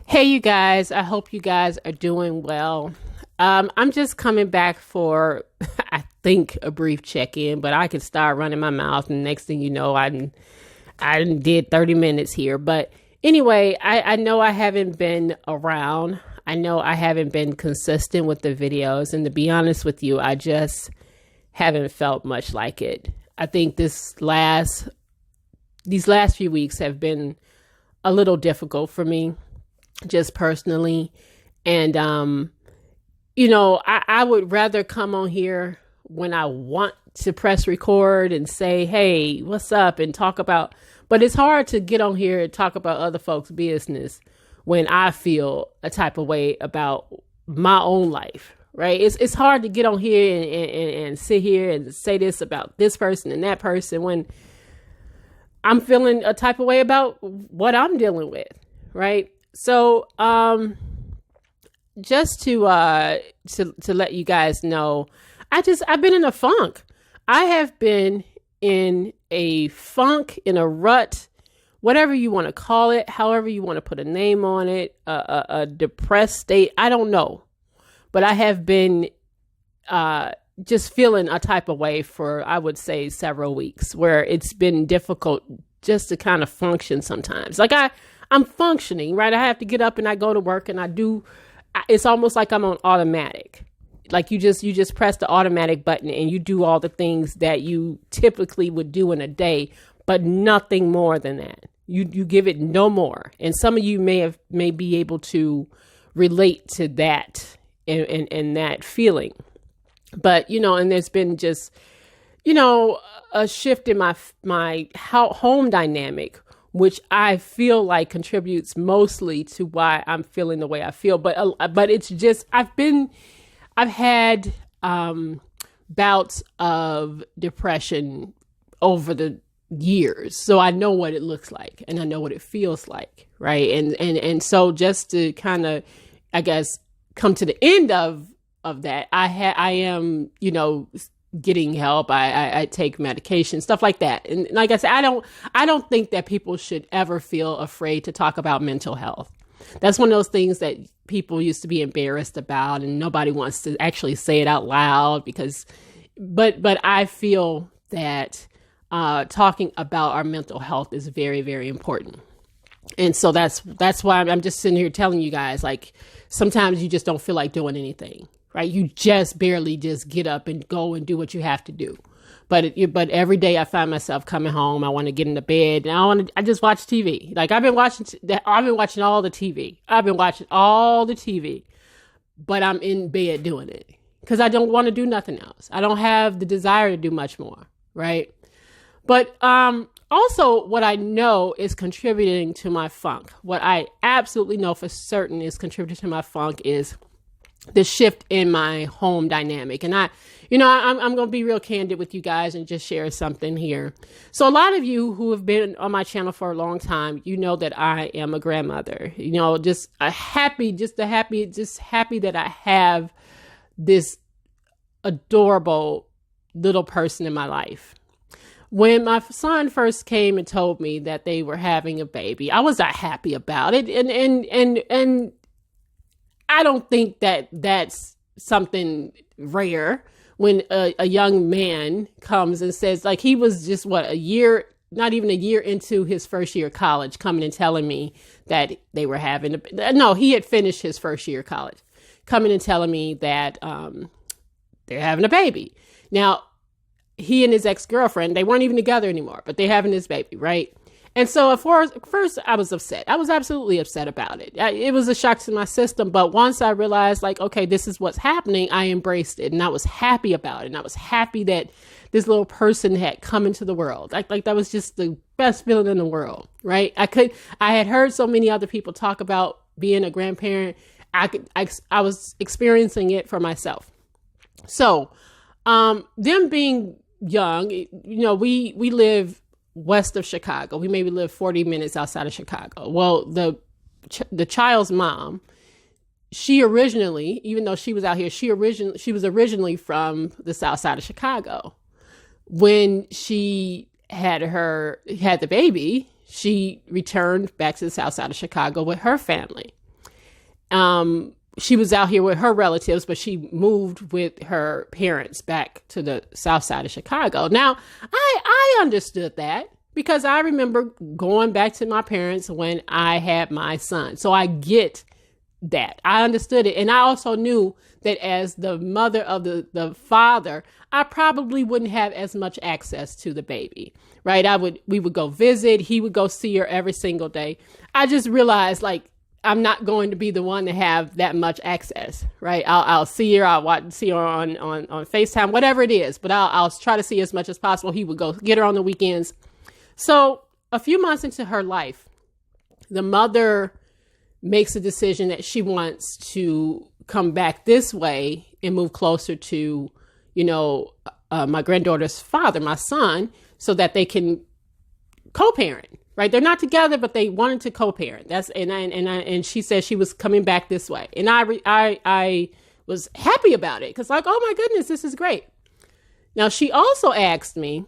Hey, you guys. I hope you guys are doing well. I'm just coming back for, I think, a brief check-in, but I could start running my mouth, and next thing you know, I did 30 minutes here. But anyway, I know I haven't been around. I know I haven't been consistent with the videos, and to be honest with you, I just haven't felt much like it. I think these last few weeks have been a little difficult for me just personally. And, I would rather come on here when I want to press record and say, hey, what's up? And talk about, but it's hard to get on here and talk about other folks' business when I feel a type of way about my own life, right? It's hard to get on here and sit here and say this about this person and that person when I'm feeling a type of way about what I'm dealing with, right? So, just to let you guys know, I've been in a funk. I have been in a funk, in a rut, whatever you want to call it, however you want to put a name on it, a depressed state. I don't know, but I have been just feeling a type of way for, I would say, several weeks, where it's been difficult just to kind of function sometimes. Like I'm functioning, right? I have to get up and I go to work and it's almost like I'm on automatic. Like you just press the automatic button and you do all the things that you typically would do in a day, but nothing more than that. You give it no more. And some of you may be able to relate to that and that feeling. But, and there's been just, a shift in my home dynamic, which I feel like contributes mostly to why I'm feeling the way I feel. But it's just, I've had bouts of depression over the years. So I know what it looks like and I know what it feels like. Right. And so just to kind of, I guess, come to the end of that, I am, getting help. I take medication, stuff like that. And like I said, I don't think that people should ever feel afraid to talk about mental health. That's one of those things that people used to be embarrassed about and nobody wants to actually say it out loud but I feel that talking about our mental health is very, very important. And so that's why I'm just sitting here telling you guys, like, sometimes you just don't feel like doing anything. Right? You just barely just get up and go and do what you have to do. But every day I find myself coming home. I want to get into bed and I just watch TV. Like I've been watching all the TV. I've been watching all the TV, but I'm in bed doing it because I don't want to do nothing else. I don't have the desire to do much more. Right. But, also what I know is contributing to my funk. What I absolutely know for certain is contributing to my funk is the shift in my home dynamic. And I'm going to be real candid with you guys and just share something here. So a lot of you who have been on my channel for a long time, you know that I am a grandmother, just happy that I have this adorable little person in my life. When my son first came and told me that they were having a baby, I was not happy about it. And I don't think that that's something rare when a young man comes and says, like, he was just not even a year into his first year of college, coming and telling me that they were he had finished his first year of college, coming and telling me that they're having a baby. Now, he and his ex-girlfriend, they weren't even together anymore, but they're having this baby, right? And so at first I was upset. I was absolutely upset about it. It was a shock to my system. But once I realized, like, okay, this is what's happening, I embraced it. And I was happy about it. And I was happy that this little person had come into the world. Like that was just the best feeling in the world, right? I had heard so many other people talk about being a grandparent. I was experiencing it for myself. So, them being young, we live west of Chicago. We maybe live 40 minutes outside of Chicago. Well, the child's mom, she originally, even though she was out here, she was originally from the south side of Chicago. When she had the baby, she returned back to the south side of Chicago with her family. She was out here with her relatives, but she moved with her parents back to the south side of Chicago. Now, I understood that because I remember going back to my parents when I had my son. So I get that. I understood it. And I also knew that as the mother of the father, I probably wouldn't have as much access to the baby, right? We would go visit. He would go see her every single day. I just realized, like, I'm not going to be the one to have that much access, right? I'll see her. I'll see her on FaceTime, whatever it is, but I'll try to see as much as possible. He would go get her on the weekends. So a few months into her life, the mother makes a decision that she wants to come back this way and move closer to, my granddaughter's father, my son, so that they can co-parent. Right, they're not together, but they wanted to co-parent. And she said she was coming back this way, and I was happy about it because, like, oh my goodness, this is great. Now she also asked me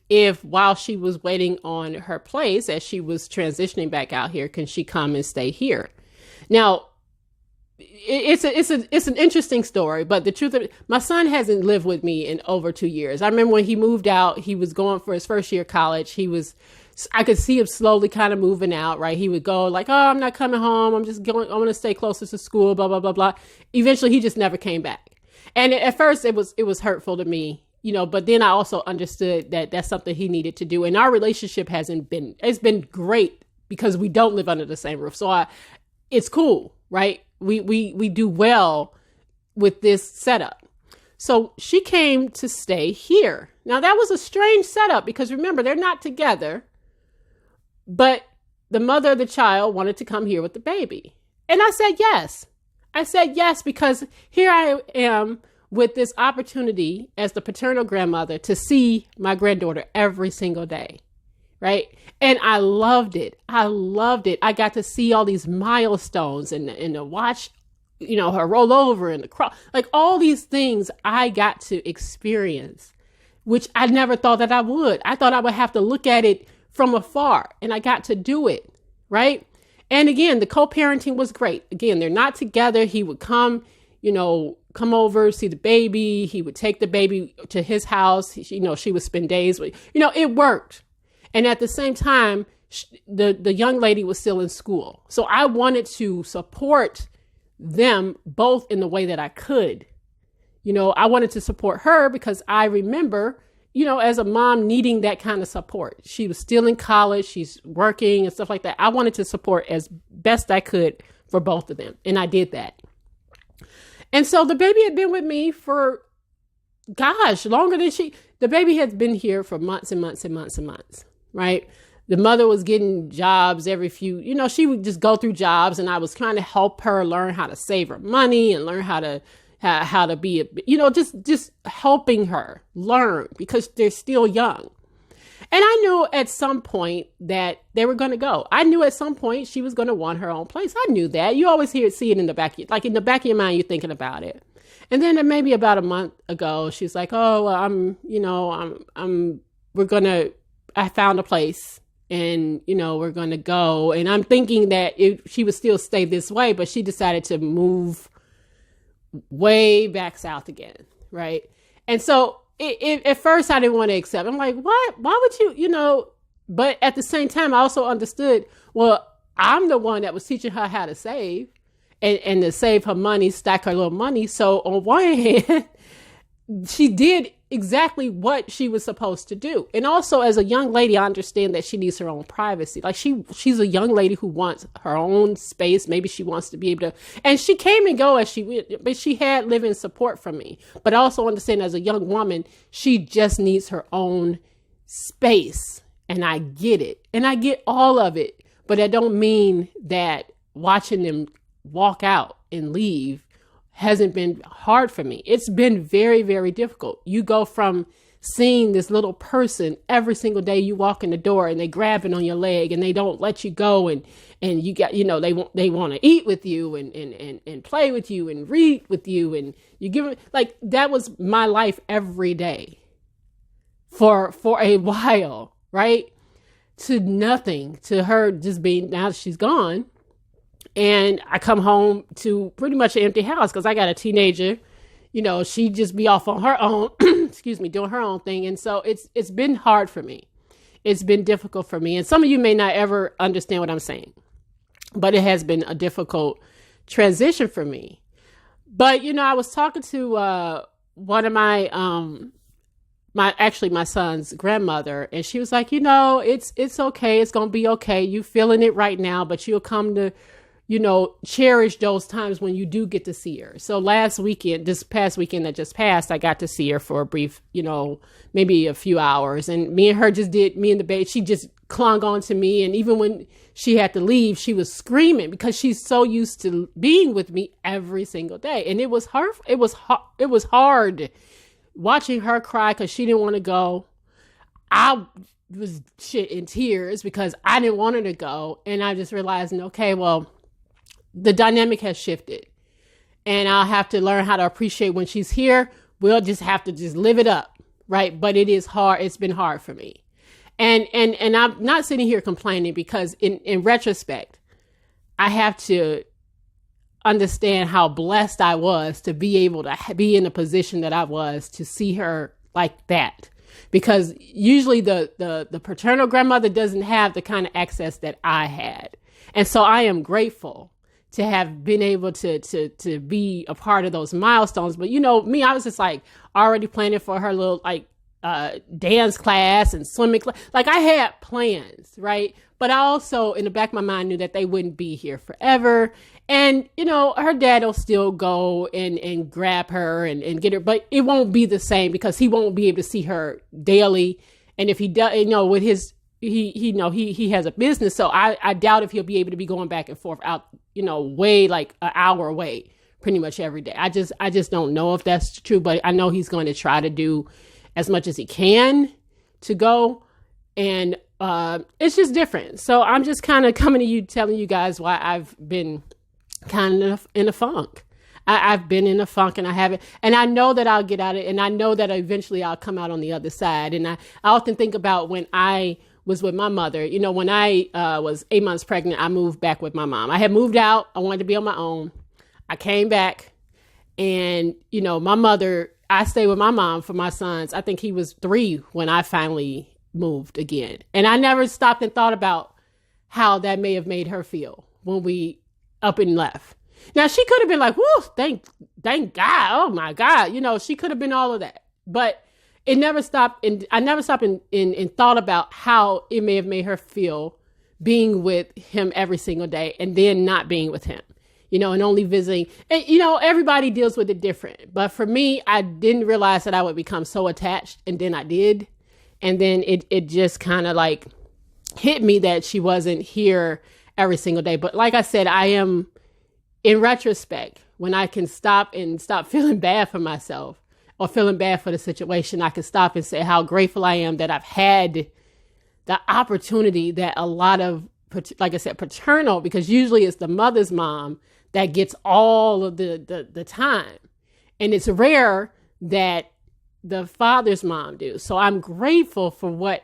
if, while she was waiting on her place, as she was transitioning back out here, can she come and stay here? Now, it's an interesting story, but the truth of it, my son hasn't lived with me in over 2 years. I remember when he moved out, he was going for his first year of college. I could see him slowly kind of moving out, right? He would go like, oh, I'm not coming home. I'm just going, I want to stay closer to school, blah, blah, blah, blah. Eventually, he just never came back. And at first it was hurtful to me, but then I also understood that that's something he needed to do. And our relationship it's been great because we don't live under the same roof. So it's cool, right? We do well with this setup. So she came to stay here. Now that was a strange setup because remember, they're not together. But the mother of the child wanted to come here with the baby. And I said yes. I said yes because here I am with this opportunity as the paternal grandmother to see my granddaughter every single day, right? And I loved it. I I got to see all these milestones and to watch, her roll over and the cross, like all these things I got to experience, which I never thought that I would. I thought I would have to look at it from afar, and I got to do it, right? And again, the co-parenting was great. Again, they're not together. He would come over, see the baby. He would take the baby to his house. She would spend days with, it worked. And at the same time, the young lady was still in school. So I wanted to support them both in the way that I could. I wanted to support her because I remember, as a mom needing that kind of support. She was still in college. She's working and stuff like that. I wanted to support as best I could for both of them. And I did that. And so the baby had been with me for, longer than the baby had been here for months and months and months and months, right? The mother was getting jobs every few, she would just go through jobs, and I was trying to help her learn how to save her money and learn how to be, just helping her learn because they're still young. And I knew at some point that they were going to go. I knew at some point she was going to want her own place. I knew that. You always see it in the back, like in the back of your mind, you're thinking about it. And then maybe about a month ago, she's like, oh, well, I found a place and, we're going to go. And I'm thinking that she would still stay this way, but she decided to move way back south again, right? And so at first I didn't want to accept. I'm like, what? Why would you, but at the same time, I also understood, well, I'm the one that was teaching her how to save and to save her money, stack her little money. So on one hand, she did exactly what she was supposed to do. And also as a young lady, I understand that she needs her own privacy. Like she's a young lady who wants her own space. Maybe she wants to be able to, and she came and go as she went, but she had living support from me. But I also understand as a young woman, she just needs her own space. And I get it. And I get all of it. But I don't mean that watching them walk out and leave hasn't been hard for me. It's been very, very difficult. You go from seeing this little person every single day you walk in the door and they grabbing on your leg and they don't let you go and you got, they want to eat with you and play with you and read with you and you give it, like that was my life every day for a while, right? To nothing, to her just being, now that she's gone, And I come home to pretty much an empty house because I got a teenager. You know, she just be off on her own, excuse me, doing her own thing. And so it's been hard for me. It's been difficult for me. And some of you may not ever understand what I'm saying, but it has been a difficult transition for me. But, you know, I was talking to one of my son's grandmother, and she was like, you know, it's okay. It's going to be okay. You feeling it right now, but you'll come to, you know, cherish those times when you do get to see her. So this past weekend that just passed, I got to see her for a brief, you know, maybe a few hours. And me and the baby, she just clung on to me. And even when she had to leave, she was screaming because she's so used to being with me every single day. And it was hard watching her cry because she didn't want to go. I was in tears because I didn't want her to go. And I just realized, okay, well, the dynamic has shifted and I'll have to learn how to appreciate when she's here. We'll just have to just live it up. Right. But it is hard. It's been hard for me. And I'm not sitting here complaining because in retrospect, I have to understand how blessed I was to be able to be in the position that I was to see her like that. Because usually the paternal grandmother doesn't have the kind of access that I had. And so I am grateful to have been able to be a part of those milestones. But, you know, me, I was just like already planning for her little like dance class and swimming class. Like I had plans, right? But I also in the back of my mind knew that they wouldn't be here forever. And, you know, her dad will still go and grab her and get her, but it won't be the same because he won't be able to see her daily. And if he does, you know, with his, he has a business. So I doubt if he'll be able to be going back and forth out, you know, way like an hour away pretty much every day. I just don't know if that's true, but I know he's going to try to do as much as he can to go. And it's just different. So I'm just kind of coming to you, telling you guys why I've been kind of in a funk. I've been in a funk and I haven't, and I know that I'll get out of it. And I know that eventually I'll come out on the other side. And I often think about when I was with my mother, you know, when I was 8 months pregnant, I moved back with my mom. I had moved out. I wanted to be on my own. I came back and, you know, my mother, I stayed with my mom for my sons. I think he was 3 when I finally moved again. And I never stopped and thought about how that may have made her feel when we up and left. Now she could have been like, whoo, thank God. Oh my God. You know, she could have been all of that, but it never stopped. And I never stopped and thought about how it may have made her feel being with him every single day and then not being with him, you know, and only visiting. And, you know, everybody deals with it different. But for me, I didn't realize that I would become so attached. And then I did. And then it just kind of like hit me that she wasn't here every single day. But like I said, I am, in retrospect, when I can stop feeling bad for myself or feeling bad for the situation, I can stop and say how grateful I am that I've had the opportunity that a lot of, like I said, paternal, because usually it's the mother's mom that gets all of the time. And it's rare that the father's mom do. So I'm grateful for what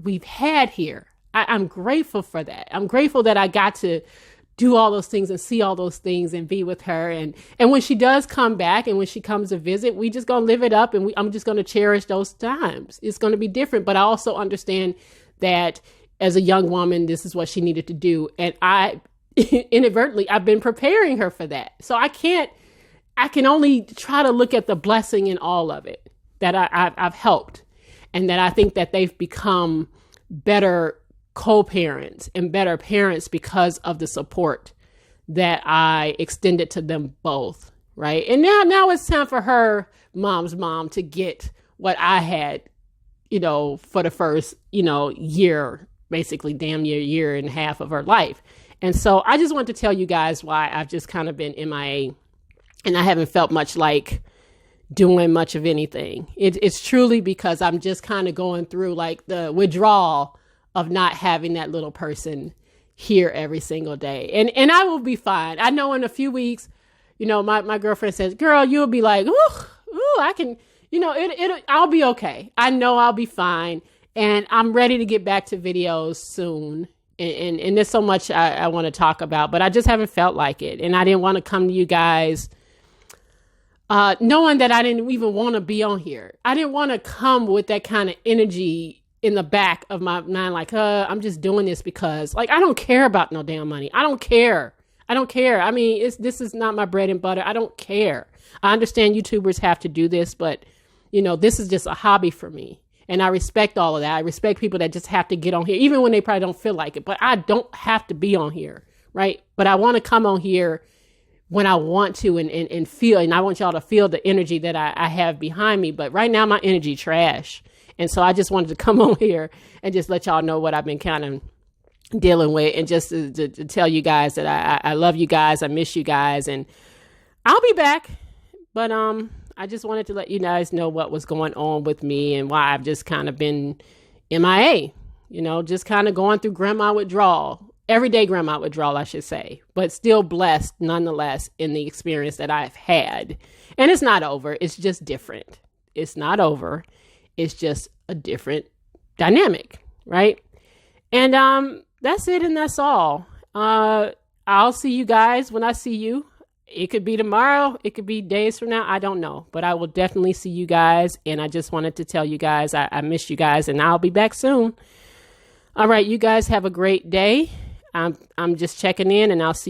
we've had here. I'm grateful for that. I'm grateful that I got to do all those things and see all those things and be with her. And when she does come back and when she comes to visit, we just going to live it up and I'm just going to cherish those times. It's going to be different. But I also understand that as a young woman, this is what she needed to do. And I inadvertently, I've been preparing her for that. So I can only try to look at the blessing in all of it that I've helped, and that I think that they've become better co-parents and better parents because of the support that I extended to them both. Right. And now it's time for her mom's mom to get what I had, you know, for the first, you know, year, basically damn near year and a half of her life. And so I just want to tell you guys why I've just kind of been MIA and I haven't felt much like doing much of anything. It's truly because I'm just kind of going through like the withdrawal of not having that little person here every single day. And I will be fine. I know in a few weeks, you know, my girlfriend says, girl, you'll be like, ooh, I can, you know, I'll be okay. I know I'll be fine. And I'm ready to get back to videos soon. And there's so much I want to talk about, but I just haven't felt like it. And I didn't want to come to you guys knowing that I didn't even want to be on here. I didn't want to come with that kind of energy in the back of my mind, like, I'm just doing this because, like, I don't care about no damn money. I don't care. I mean, this is not my bread and butter. I don't care. I understand YouTubers have to do this, but, this is just a hobby for me. And I respect all of that. I respect people that just have to get on here, even when they probably don't feel like it. But I don't have to be on here, right? But I want to come on here when I want to and feel, and I want y'all to feel the energy that I have behind me. But right now, my energy trash. And so I just wanted to come on here and just let y'all know what I've been kind of dealing with, and just to tell you guys that I love you guys. I miss you guys, and I'll be back. But I just wanted to let you guys know what was going on with me and why I've just kind of been MIA, just kind of going through grandma withdrawal, everyday grandma withdrawal, I should say, but still blessed nonetheless in the experience that I've had. And it's not over. It's just different. It's not over. It's just a different dynamic, right? And that's it, and that's all. I'll see you guys when I see you. It could be tomorrow. It could be days from now. I don't know. But I will definitely see you guys. And I just wanted to tell you guys I miss you guys, and I'll be back soon. All right. You guys have a great day. I'm just checking in, and I'll see you.